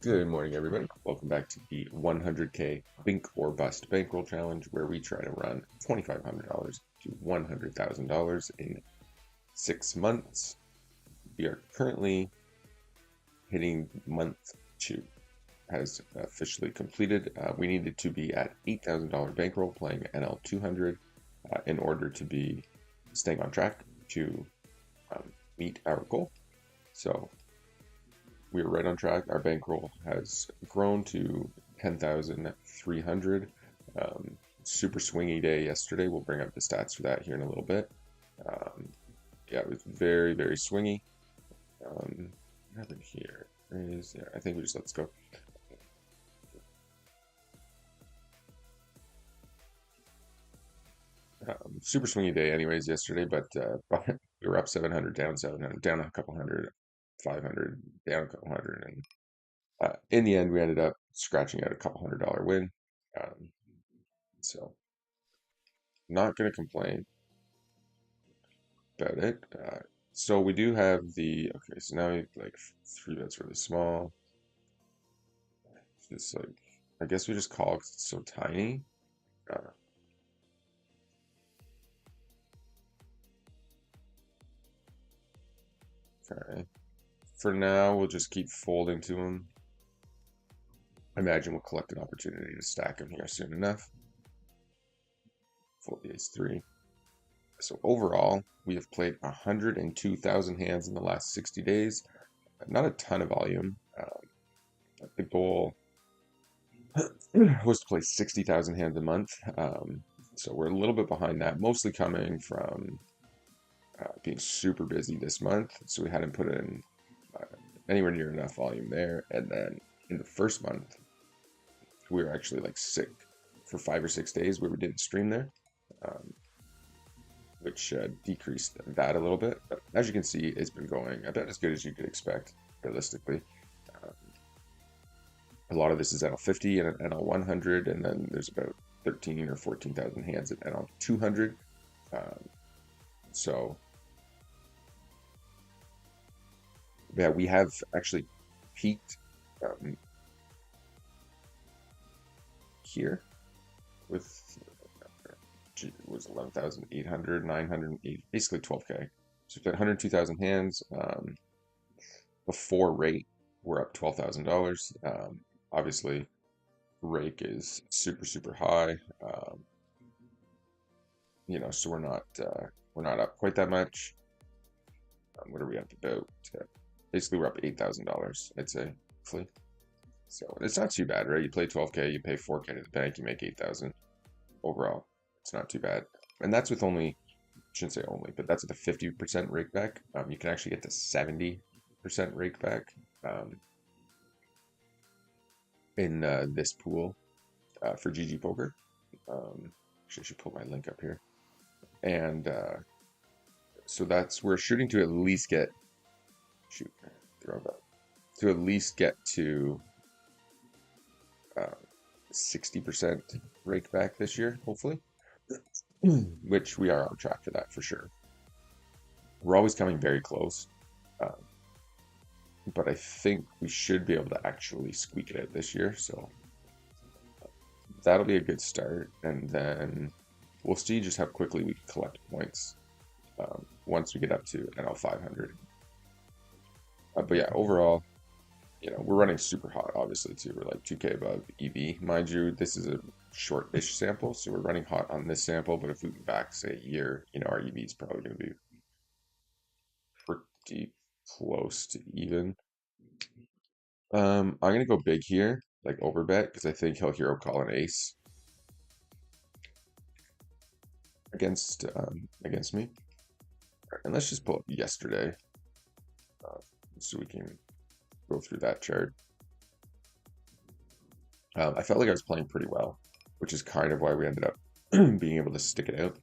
Good morning, everybody. Welcome back to the 100K Bink or Bust Bankroll Challenge, where we try to run $2,500 to $100,000 in 6 months. We are currently hitting month 2, has officially completed. We needed to be at $8,000 bankroll playing NL 200 in order to be staying on track to meet our goal. So we are right on track. Our bankroll has grown to 10,300. Super swingy day yesterday. We'll bring up the stats for that here in a little bit. Yeah, it was very, very swingy. What happened here? I think we just let's go. Super swingy day anyways yesterday, but we were up 700, down 700, down a couple hundred, 500, down a couple hundred, and in the end, we ended up scratching out a couple $100 win. So, not going to complain about it. So we do have okay, so now we like 3 bets really small. It's just like, I guess we just call it 'cause it's so tiny. Okay. For now, we'll just keep folding to them. I imagine we'll collect an opportunity to stack them here soon enough. Fold the ace-3. So overall, we have played 102,000 hands in the last 60 days. Not a ton of volume. The goal was to play 60,000 hands a month. So we're a little bit behind that, mostly coming from being super busy this month. So we hadn't put in anywhere near enough volume there. And then in the first month, we were actually like sick for 5 or 6 days where we didn't stream there, which decreased that a little bit. But as you can see, it's been going about as good as you could expect, realistically. A lot of this is NL50 and NL100, and then there's about 13 or 14,000 hands at NL200. So, yeah, we have actually peaked here with was 11,800, 908, basically 12K. So we've got 102,000 hands. Before rate, we're up $12,000. Obviously, rake is super high. So we're not up quite that much. What are we up about? Basically, we're up $8,000, I'd say, roughly. So it's not too bad, right? You play 12K, you pay 4K to the bank, you make 8,000 overall. It's not too bad, and that's with only, shouldn't say only, but that's with a 50% rake back. You can actually get to 70% rake back in this pool for GG Poker. Actually, I should pull my link up here. And so we're shooting to at least get, to at least get to 60% rake back this year, hopefully, which we are on track for that for sure. We're always coming very close, but I think we should be able to actually squeak it out this year. So that'll be a good start, and then we'll see just how quickly we can collect points once we get up to NL 500. But yeah, overall, we're running super hot, obviously, too. We're like 2K above EV. Mind you, this is a short-ish sample, so we're running hot on this sample, but if we go back, say, a year, our EV is probably going to be pretty close to even. I'm going to go big here, like overbet, because I think he'll hero call an ace against me. And let's just pull up yesterday so we can go through that chart. I felt like I was playing pretty well, which is kind of why we ended up being able to stick it out.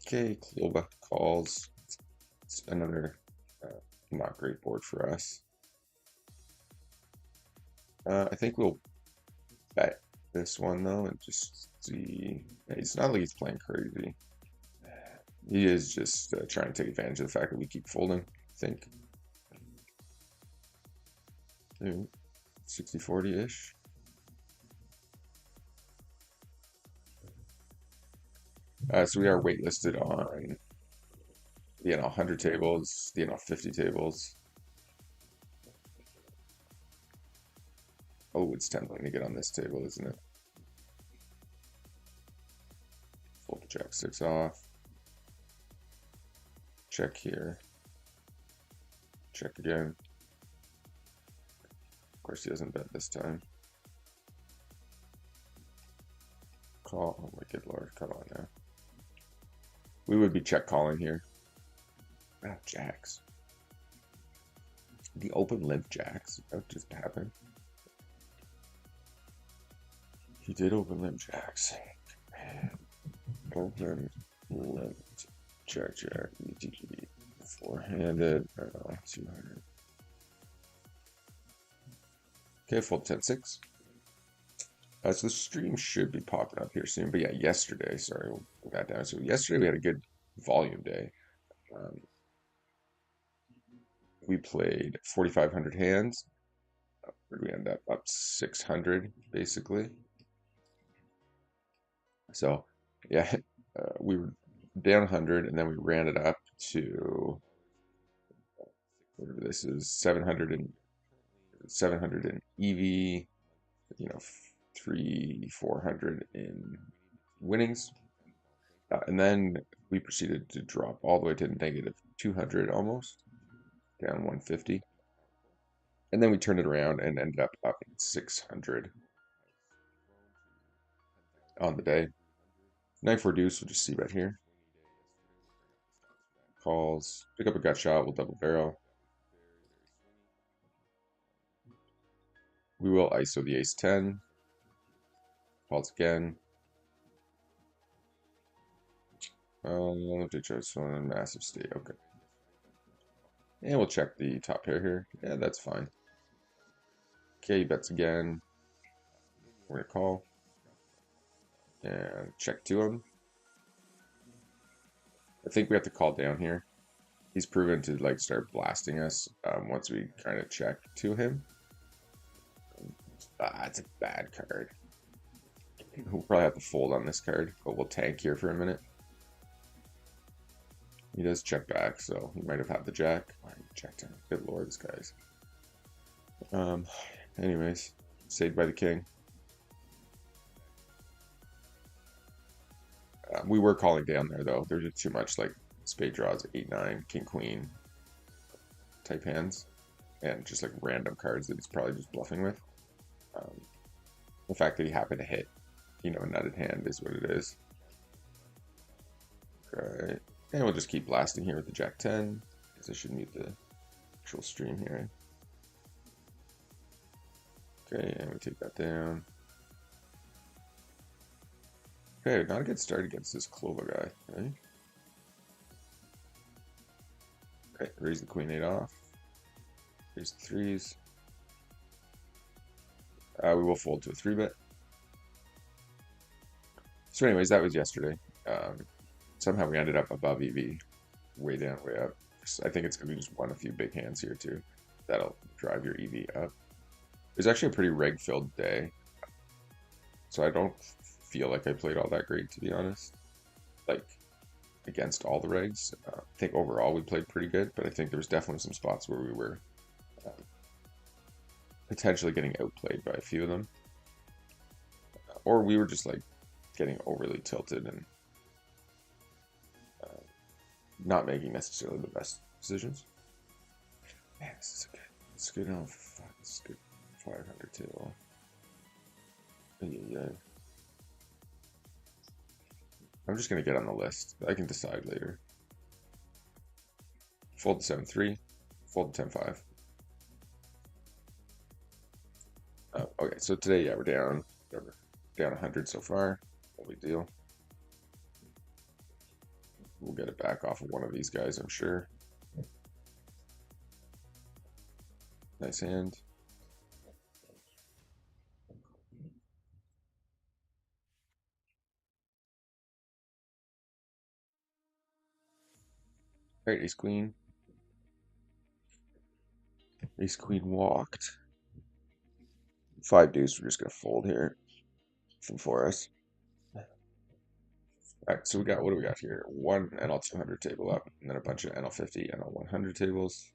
Okay, Kloba calls. It's another not great board for us. I think we'll bet this one though and just see. It's not like he's playing crazy. He is just trying to take advantage of the fact that we keep folding, I think. 60-40-ish. So we are waitlisted on the NL 100 tables, the NL 50 tables. Oh, it's tempting to get on this table, isn't it? Fold the jack six off. Check here. Check again. Of course, he doesn't bet this time. Call. Oh my good lord, come on now. We would be check calling here. Ah, jacks. The open limp jacks. That just happened. He did open limp jacks. Open limp jack jack. ETG. Four-handed. 200. Okay, fold 10-6. So the stream should be popping up here soon. But yeah, yesterday, sorry, we'll put that down. So yesterday we had a good volume day. We played 4,500 hands. Where did we end up? Up 600, basically. So, yeah, we were down 100, and then we ran it up to whatever this is, 700 and 700 in EV, 400 in winnings. And then we proceeded to drop all the way to negative 200 almost, down 150. And then we turned it around and ended up 600 on the day. 9-4 deuce, we'll just see right here. Calls, pick up a gut shot, we'll double barrel. We will ISO the ace 10. Calls again. Just one massive state. Okay. And we'll check the top pair here. Yeah, that's fine. Okay, he bets again. We're gonna call. And check to him. I think we have to call down here. He's proven to like start blasting us once we kind of check to him. It's a bad card. We'll probably have to fold on this card, but we'll tank here for a minute. He does check back, so he might have had the jack. Checked him. Good lord, this guy's. Anyways, saved by the king. We were calling down there though. There's just too much like spade draws, 8-9, king queen type hands, and just like random cards that he's probably just bluffing with. The fact that he happened to hit, a nutted hand is what it is. Okay, and we'll just keep blasting here with the jack 10. Because I should mute the actual stream here. Okay, and we take that down. Okay, not a good start against this Clova guy, right? Okay, raise the queen 8 off. Raise the threes. We will fold to a 3-bet. So anyways, that was yesterday. Somehow we ended up above EV. Way down, way up. I think it's going to be just one a few big hands here too. That'll drive your EV up. It was actually a pretty reg-filled day. So I don't feel like I played all that great, to be honest. Like, against all the regs. I think overall we played pretty good, but I think there was definitely some spots where we were potentially getting outplayed by a few of them. Or we were just like getting overly tilted and not making necessarily the best decisions. Man, this is good. It's good. Oh, fuck. This is good. 500 table. Yeah. I'm just going to get on the list. I can decide later. Fold the 7-3. Fold the 10-5. Okay, so today, yeah, we're down 100 so far. No big deal. We'll get it back off of one of these guys, I'm sure. Nice hand. Alright, ace queen. Ace queen walked. 5 deuce, we're just gonna fold here from for us. All right, so we got, what do we got here? One NL 200 table up, and then a bunch of NL 50, NL 100 tables.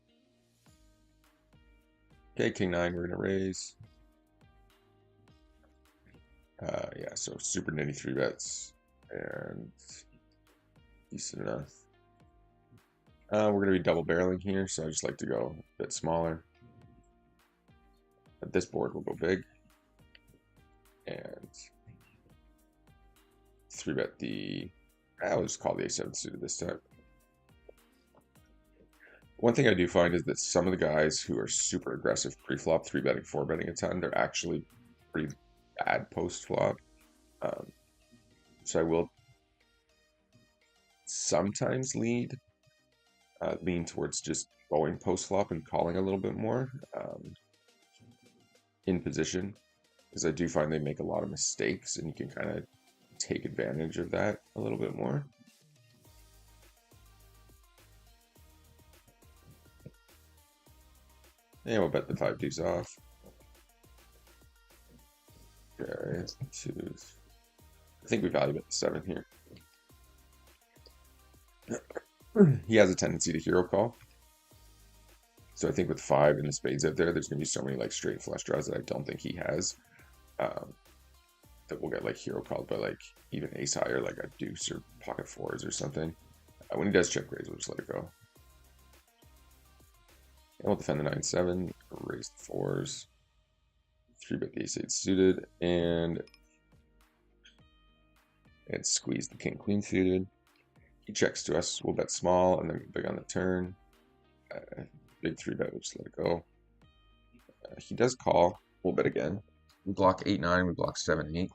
Okay, king 9, we're gonna raise. Yeah, so super nitty 3 bets, and decent enough. We're gonna be double barreling here, so I just like to go a bit smaller. But this board will go big, and 3 bet the. I'll just call the A7 suited this time. One thing I do find is that some of the guys who are super aggressive pre-flop, 3 betting, 4 betting a ton, they're actually pretty bad post-flop. So I will sometimes lean towards just going post-flop and calling a little bit more in position, because I do find they make a lot of mistakes, and you can kind of take advantage of that a little bit more. And we'll bet the 5 deuce off. Okay, 2. I think we value bet the 7 here. He has a tendency to hero call. So I think with 5 and the spades out there, there's going to be so many like straight flush draws that I don't think he has. That we'll get like hero called by like even ace high or like a deuce or pocket 4s or something. When he does check raise, we'll just let it go. And we'll defend the 9-7, raise the 4s, 3 bet the ace 8 suited, and squeeze the king queen suited. He checks to us, we'll bet small, and then big on the turn. Big 3 bet, we'll just let it go. He does call, we'll bet again. We block 8-9, we block 7-8.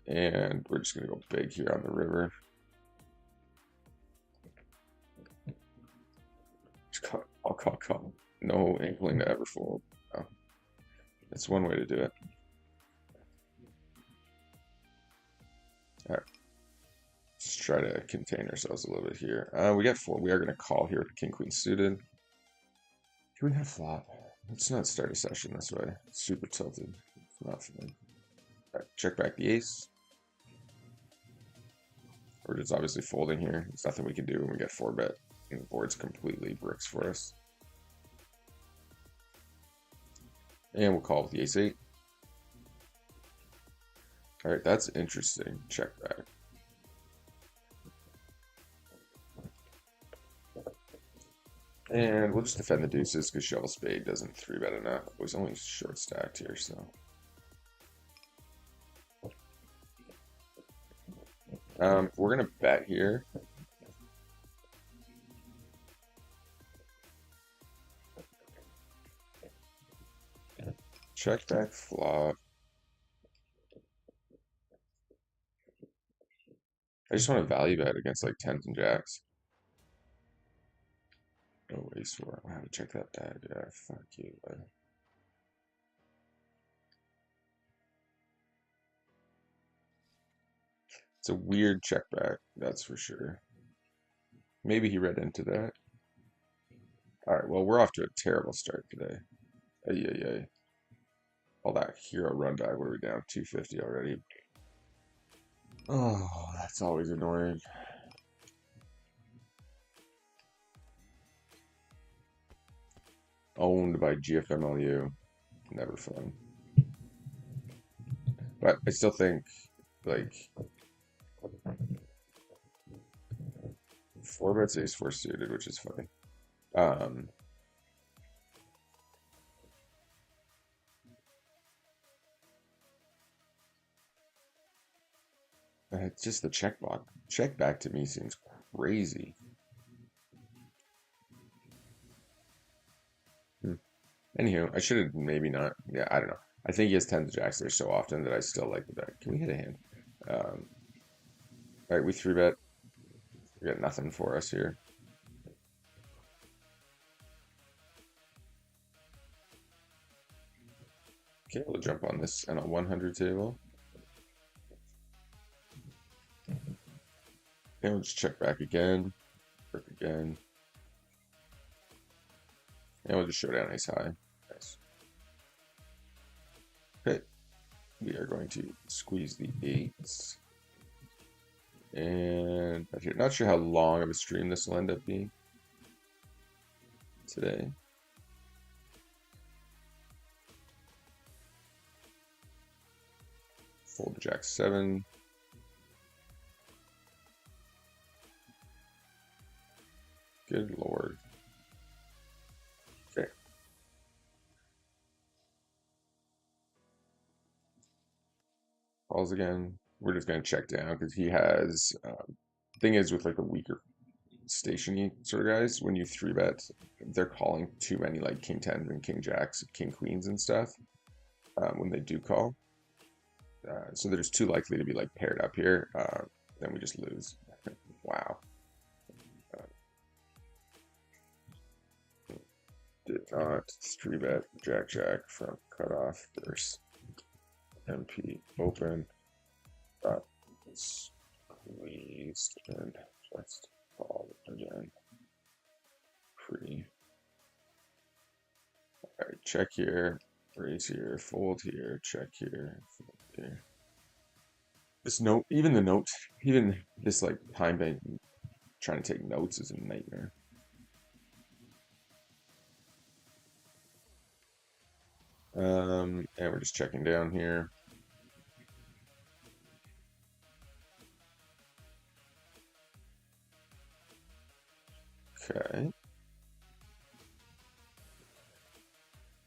And we're just going to go big here on the river. Call. No inkling to ever fold. Oh. That's one way to do it. All right. Let's try to contain ourselves a little bit here. We got 4. We are going to call here with king queen suited. 2.5 flop. Let's not start a session this way. It's super tilted. It's not fun. All right, check back the ace. We're just obviously folding here. There's nothing we can do when we get 4 bet. And the board's completely bricks for us. And we'll call with the ace 8. All right, that's interesting. Check back. And we'll just defend the deuces because shovel spade doesn't 3 bet enough. It was only short stacked here, so. We're gonna bet here. Check back flop. I just want to value bet against like 10s and jacks. Oh, ace 4. I have to check that back. Yeah, fuck you. It's a weird check back, that's for sure. Maybe he read into that. All right, well, we're off to a terrible start today. Ay. All that hero run die, what are we down? 250 already. Oh, that's always annoying. Owned by GFMLU. Never fun. But I still think, like, 4 bets ace 4 suited, which is funny. Just the check back to me seems crazy. Anywho, I should have maybe not. Yeah, I don't know. I think he has 10s jacks there so often that I still like the bet. Can we hit a hand? All right, we 3 bet. We got nothing for us here. Okay, we'll jump on this and a 100 table. And we'll just check back again. Work again. And we'll just show down ace high. Nice. Okay. We are going to squeeze the eights. And not sure how long of a stream this will end up being today. Fold the jack 7. Good lord. Okay. Calls again. We're just going to check down because he has. Thing is, with like the weaker stationy sort of guys, when you 3-bet, they're calling too many like king 10s and king jacks, king queens and stuff when they do call. So they're just too likely to be like paired up here. Then we just lose. Wow. Did not 3-bet jack jack from cutoff versus MP open. Got squeezed and just called again. Free. Alright, check here, raise here, fold here, check here, fold here. This note, even the note, even this like time bank trying to take notes is a nightmare. And we're just checking down here. Okay.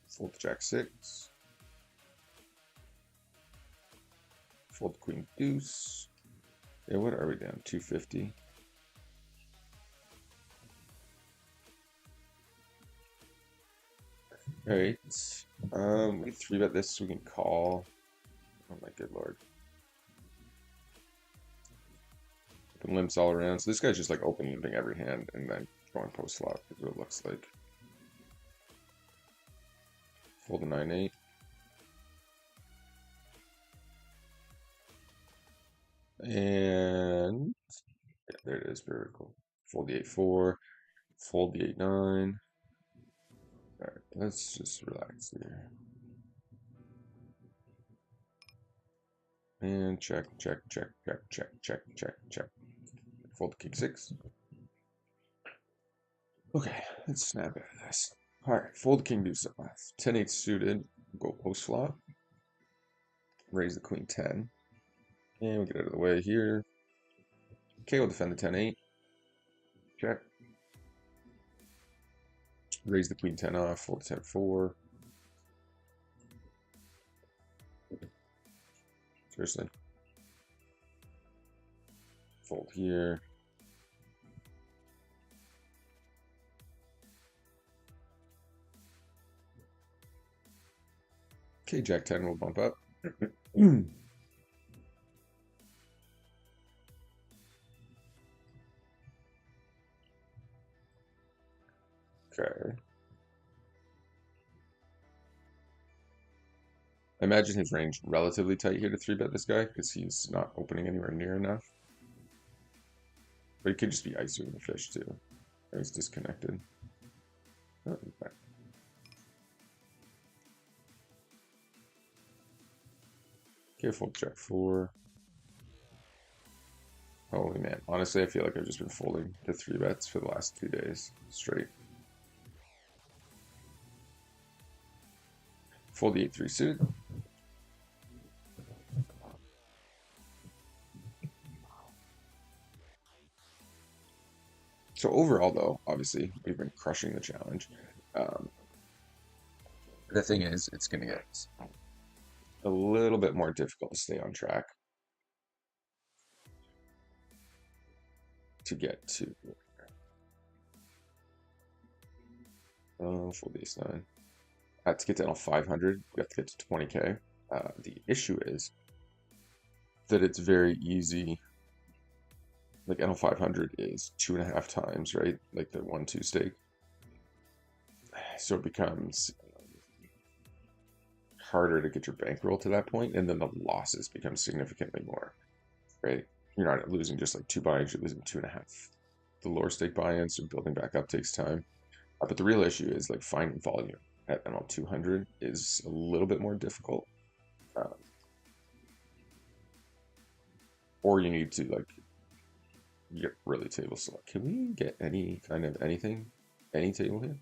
Fold the jack 6. Fold the queen deuce. Yeah, what are we down? 250. Alright. We 3-bet this so we can call. Oh my good lord. Open limps all around. So this guy's just like open limping every hand and then going post flop is what it looks like. Fold the 9-8. And yeah, there it is, very cool. Fold the 8-4. Fold the 8-9. Alright, let's just relax here. And check, check, check, check, check, check, check, check. Fold the king 6. Okay, let's snap out of this. Alright, fold the king deuce left. 10-8 suited. Go post flop. Raise the queen 10. And we'll get out of the way here. Okay, we'll defend the 10-8. Check. Raise the queen 10 off, fold the 10-4. Seriously. Fold here. Okay, jack 10 will bump up. Okay. I imagine his range relatively tight here to 3-bet this guy because he's not opening anywhere near enough. But he could just be ISOing the fish too. He's disconnected. Oh, okay. Fold jack 4. Holy man. Honestly, I feel like I've just been folding the 3-bets for the last 2 days straight. Fold the 8-3 suit. So overall, though, obviously, we've been crushing the challenge. The thing is, it's going to get a little bit more difficult to stay on track to get to full base 9. To get to NL 500, we have to get to 20k. The issue is that it's very easy. Like NL 500 is 2.5 times, right? Like the 1-2 stake. So it becomes harder to get your bankroll to that point, and then the losses become significantly more, right? You're not losing just like 2 buy-ins, you're losing 2.5. The lower stake buy-ins, so building back up takes time. But the real issue is like finding volume at ML 200 is a little bit more difficult. Uh, or you need to like get really table select. Can we get any kind of anything, any table here?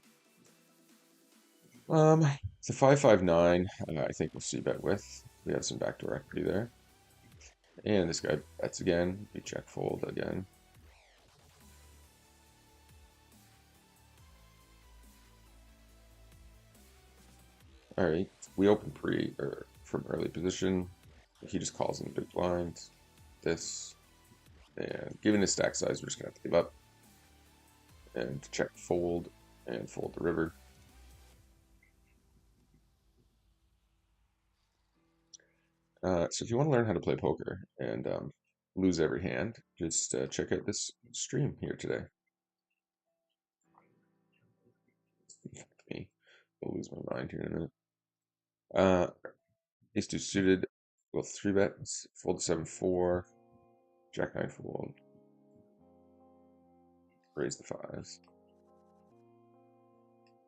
It's a 559. I think we'll see bet with. We have some backdoor equity there. And this guy bets again. We check fold again. All right, we open pre or from early position. He just calls in big blind. This, and given his stack size, we're just gonna have to give up and check fold and fold the river. So if you want to learn how to play poker and lose every hand, just check out this stream here today. Me, I'll lose my mind here in a minute. Ace two suited, we'll three bet, fold 7-4, jack nine fold, raise the fives.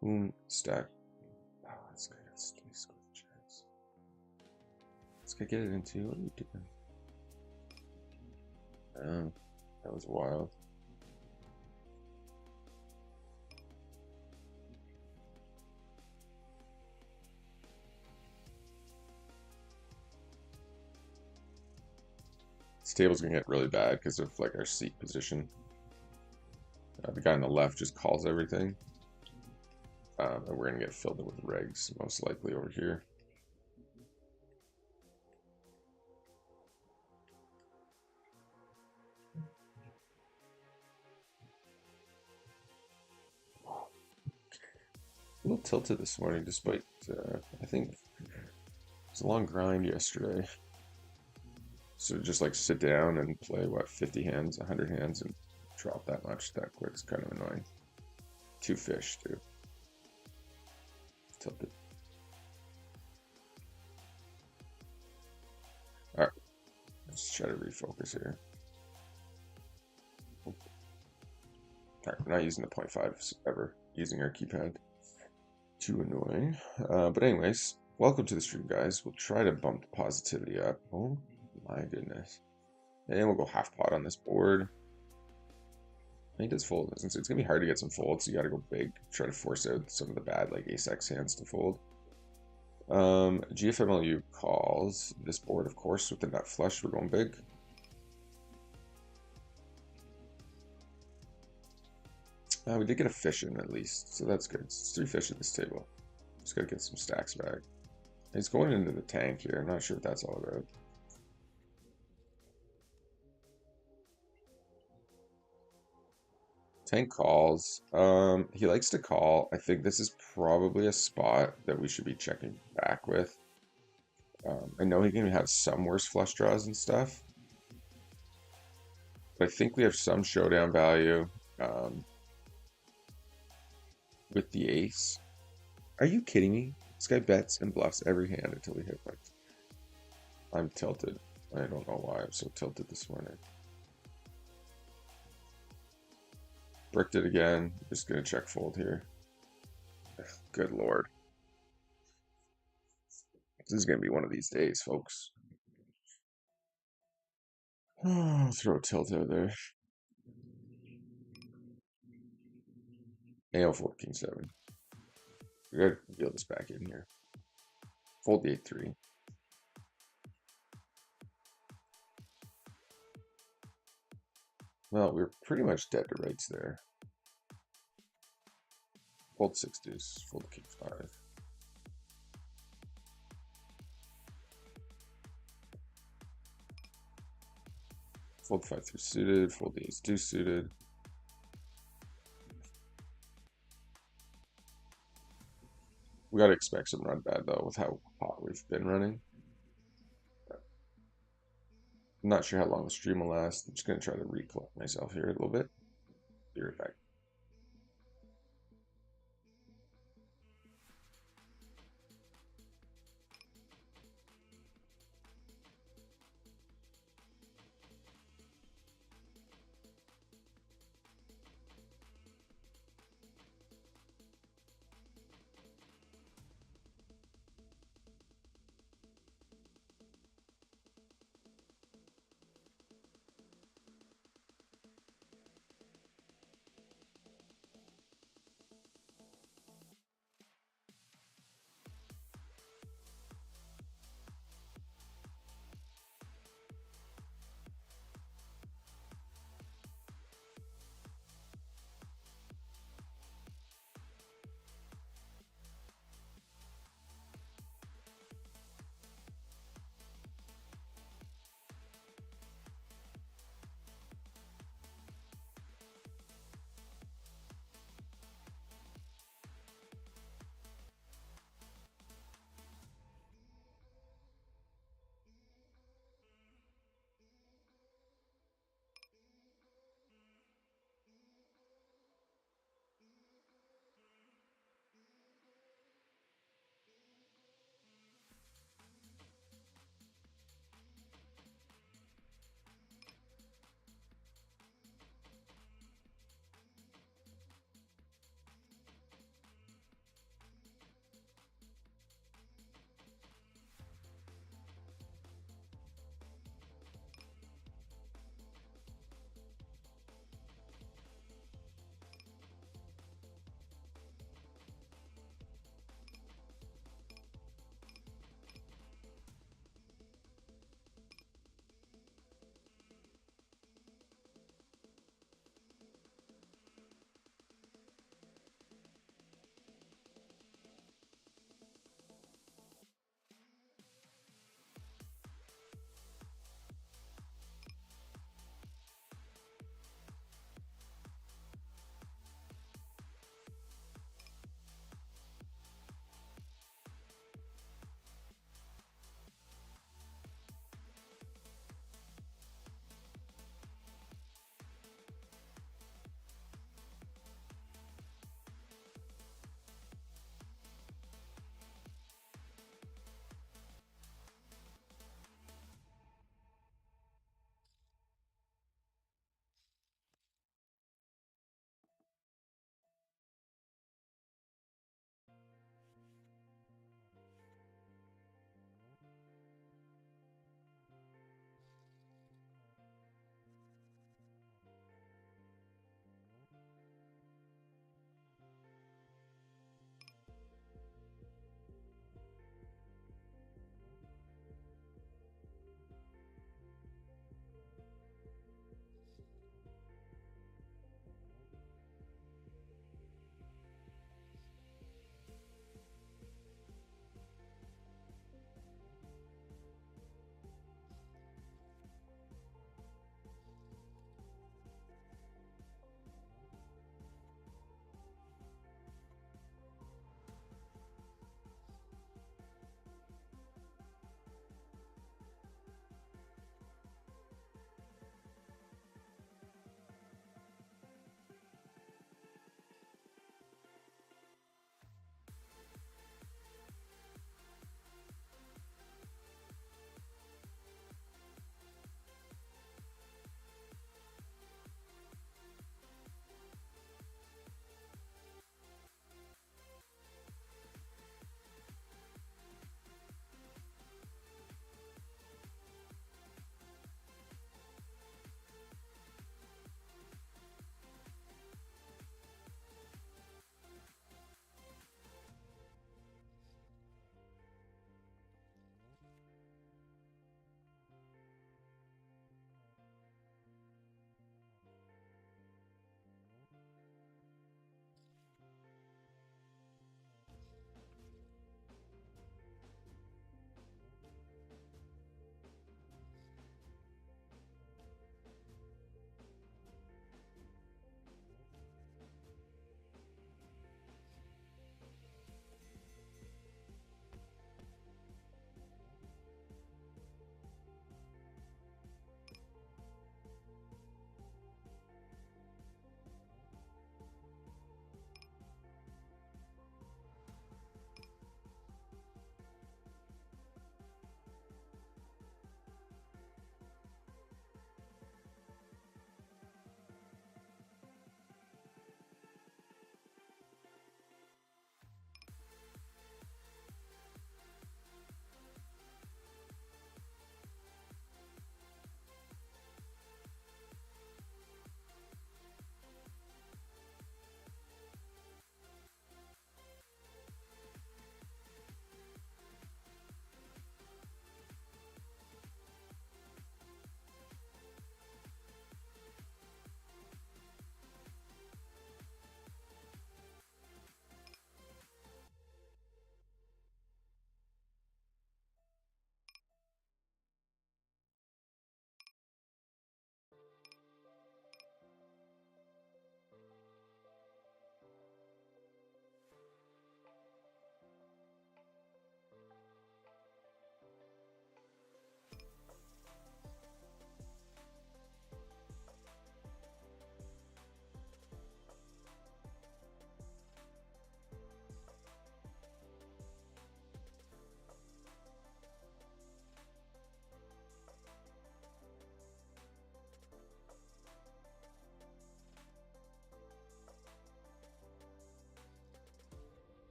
Boom, stack. Oh, this guy got stay square chance. This guy get it into. What are you doing? That was wild. This table's gonna get really bad because of like our seat position. The guy on the left just calls everything. And we're gonna get filled in with regs, most likely over here. A little tilted this morning, despite I think it was a long grind yesterday. So just like sit down and play what 50 hands, 100 hands, and drop that much that quick is kind of annoying. Two fish too. Tilted. All right, let's try to refocus here. All right, we're not using the 0.5 ever. Using our keypad. Too annoying. But anyways, welcome to the stream, guys. We'll try to bump the positivity up. Oh my goodness. And we'll go half pot on this board. He does fold. It's gonna be hard to get some folds, so you gotta go big. Try to force out some of the bad like ace-x hands to fold. GFMLU calls this board, of course, with the nut flush. We're going big. We did get a fish in at least, so that's good. It's three fish at this table. Just gotta get some stacks back. He's going into the tank here. I'm not sure what that's all about. Tank calls. He likes to call. I think this is probably a spot that we should be checking back with. I know he can have some worse flush draws and stuff, but I think we have some showdown value with the ace. Are you kidding me? This guy bets and bluffs every hand until we hit points. I'm tilted. I don't know why I'm so tilted this morning. Bricked it again. Just gonna check fold here. Good lord. This is gonna be one of these days, folks. Oh, throw a tilt out there. AO fold king 7. We gotta reel this back in here. Fold the 8-3. Well, we're pretty much dead to rights there. Fold 6 deuce. Fold king 5. Fold 5-3 suited. Fold the ace deuce suited. We gotta expect some run bad though with how hot we've been running. I'm not sure how long the stream will last. I'm just gonna try to recollect myself here a little bit. Be right back.